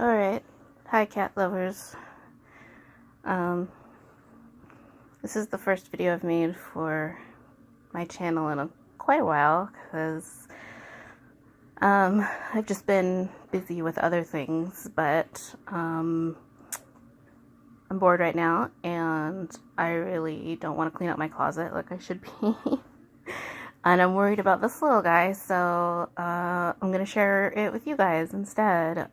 Alright, hi cat lovers. This is the first video I've made for my channel in quite a while because I've just been busy with other things, but I'm bored right now and I really don't want to clean up my closet like I should be. And I'm worried about this little guy, so I'm going to share it with you guys instead.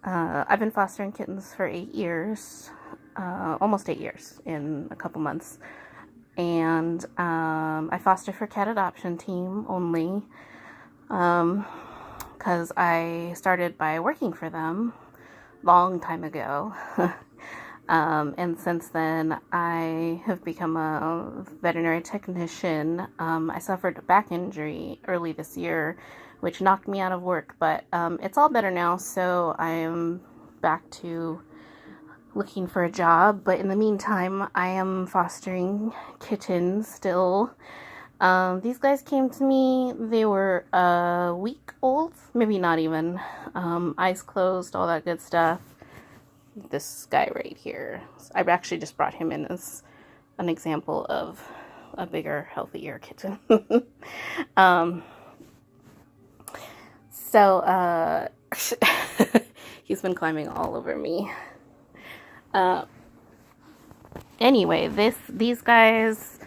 I've been fostering kittens for 8 years, almost 8 years in a couple months. And I foster for cat adoption team only because I started by working for them long time ago. And since then, I have become a veterinary technician. I suffered a back injury early this year, which knocked me out of work, but it's all better now, so I am back to looking for a job. But in the meantime, I am fostering kittens still. These guys came to me, they were a week old, maybe not even, eyes closed, all that good stuff. This guy right here, I've actually just brought him in as an example of a bigger, healthier kitten. So he's been climbing all over me. Anyway, these guys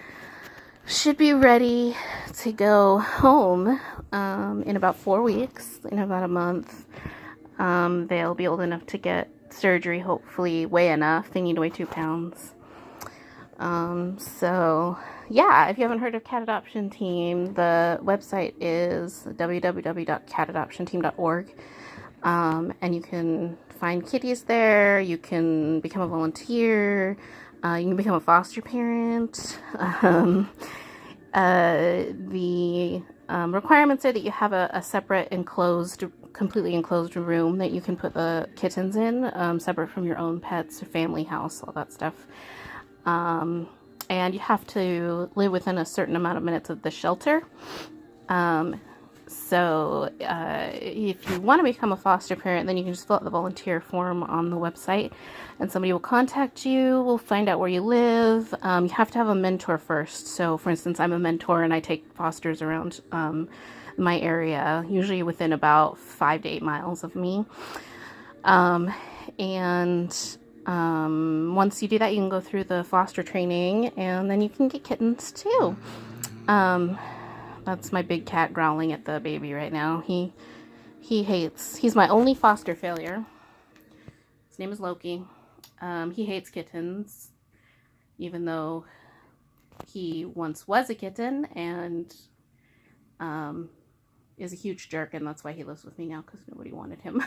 should be ready to go home in about 4 weeks, in about a month. They'll be old enough to get surgery, hopefully weigh enough. They need to weigh 2 pounds. So yeah, if you haven't heard of Cat Adoption Team, the website is www.catadoptionteam.org. And you can find kitties there. You can become a volunteer. You can become a foster parent. The requirements are that you have a separate completely enclosed room that you can put the kittens in, separate from your own pets, family house, all that stuff. And you have to live within a certain amount of minutes of the shelter. So if you want to become a foster parent, then you can just fill out the volunteer form on the website and somebody will contact you. We'll find out where you live. You have to have a mentor first. So for instance, I'm a mentor and I take fosters around my area, usually within about 5 to 8 miles of me. Once you do that, you can go through the foster training and then you can get kittens too. That's my big cat growling at the baby right now. He's my only foster failure. His name is Loki. He hates kittens, even though he once was a kitten and is a huge jerk, and that's why he lives with me now, because nobody wanted him.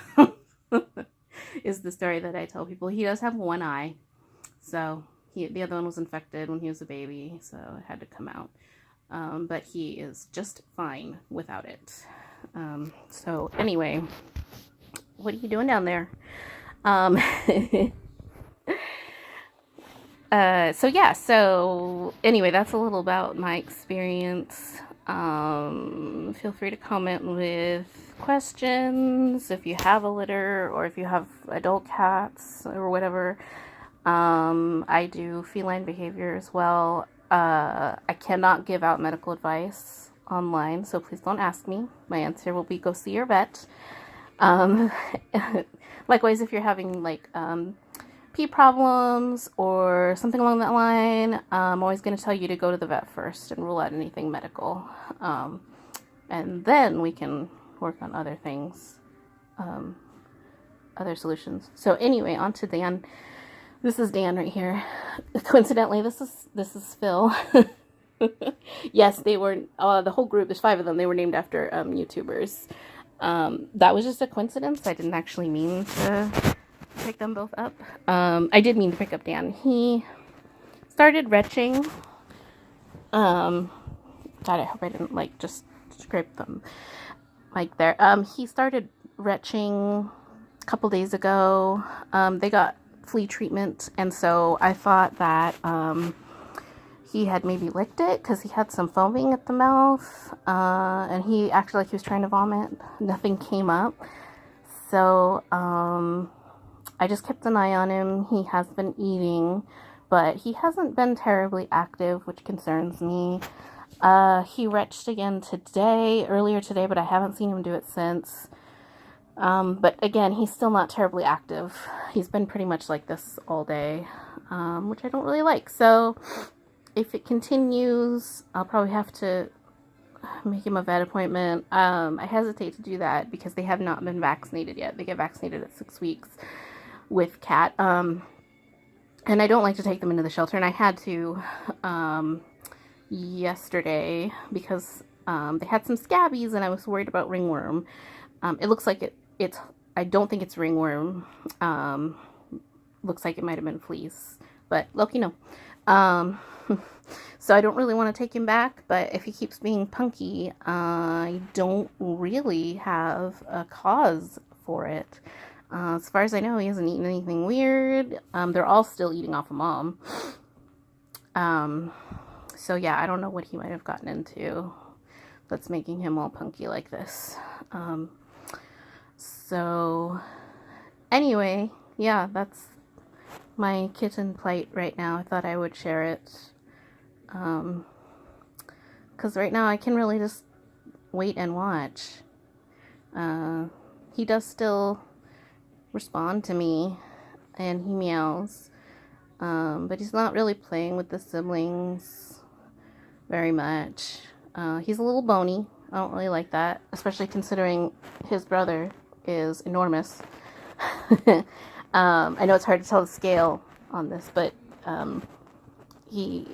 Is the story that I tell people. He does have one eye, so the other one was infected when he was a baby, so it had to come out. But he is just fine without it. So anyway, what are you doing down there? So anyway, that's a little about my experience. Feel free to comment with questions if you have a litter or if you have adult cats or whatever. I do feline behavior as well. I cannot give out medical advice online, so please don't ask me. My answer will be go see your vet. Likewise, if you're having like pee problems or something along that line, I'm always going to tell you to go to the vet first and rule out anything medical. And then we can work on other things, other solutions. So anyway, on to Dan. This is Dan right here. Coincidentally, this is Phil. Yes, they were the whole group. There's 5 of them. They were named after YouTubers. That was just a coincidence. I didn't actually mean to pick them both up. I did mean to pick up Dan. He started retching. God, I hope I didn't just scrape them like there. He started retching a couple days ago. They got flea treatment, and so I thought that he had maybe licked it because he had some foaming at the mouth, and he acted like he was trying to vomit. Nothing came up, So, I just kept an eye on him. He has been eating, but he hasn't been terribly active, which concerns me. He retched again earlier today, but I haven't seen him do it since. But again, he's still not terribly active. He's been pretty much like this all day, which I don't really like. So if it continues, I'll probably have to make him a vet appointment. I hesitate to do that because they have not been vaccinated yet. They get vaccinated at 6 weeks with cat. And I don't like to take them into the shelter, and I had to yesterday because they had some scabies and I was worried about ringworm. It looks like it's I don't think it's ringworm. Looks like it might have been fleas, but Loki, no. So I don't really want to take him back, but if he keeps being punky, I don't really have a cause for it. As far as I know, he hasn't eaten anything weird. They're all still eating off of mom. So yeah, I don't know what he might have gotten into that's making him all punky like this. So anyway, yeah, that's my kitten plight right now. I thought I would share it. Because right now I can really just wait and watch. He does still respond to me and he meows. But he's not really playing with the siblings very much. He's a little bony. I don't really like that, especially considering his brother is enormous. I know it's hard to tell the scale on this, but he's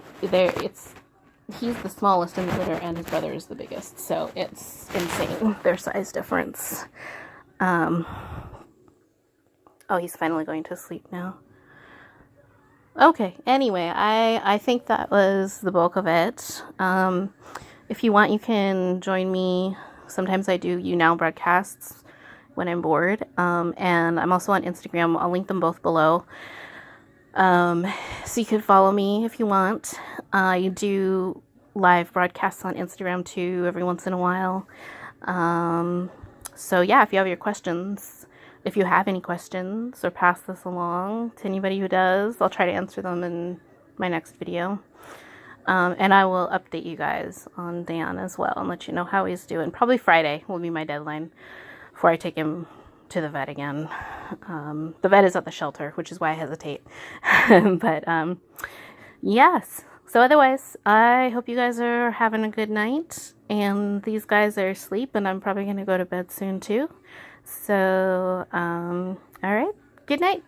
the smallest in the litter and his brother is the biggest, so it's insane, their size difference. Oh, he's finally going to sleep now. Okay, anyway, I think that was the bulk of it. If you want, you can join me. Sometimes I do YouNow broadcasts when I'm bored. And I'm also on Instagram. I'll link them both below. So you could follow me if you want. I do live broadcasts on Instagram too every once in a while. So yeah, if you have your questions, if you have any questions or pass this along to anybody who does, I'll try to answer them in my next video. And I will update you guys on Dan as well and let you know how he's doing. Probably Friday will be my deadline before I take him to the vet again. The vet is at the shelter, which is why I hesitate. But yes. So otherwise, I hope you guys are having a good night. And these guys are asleep, and I'm probably going to go to bed soon too. So, all right. Good night.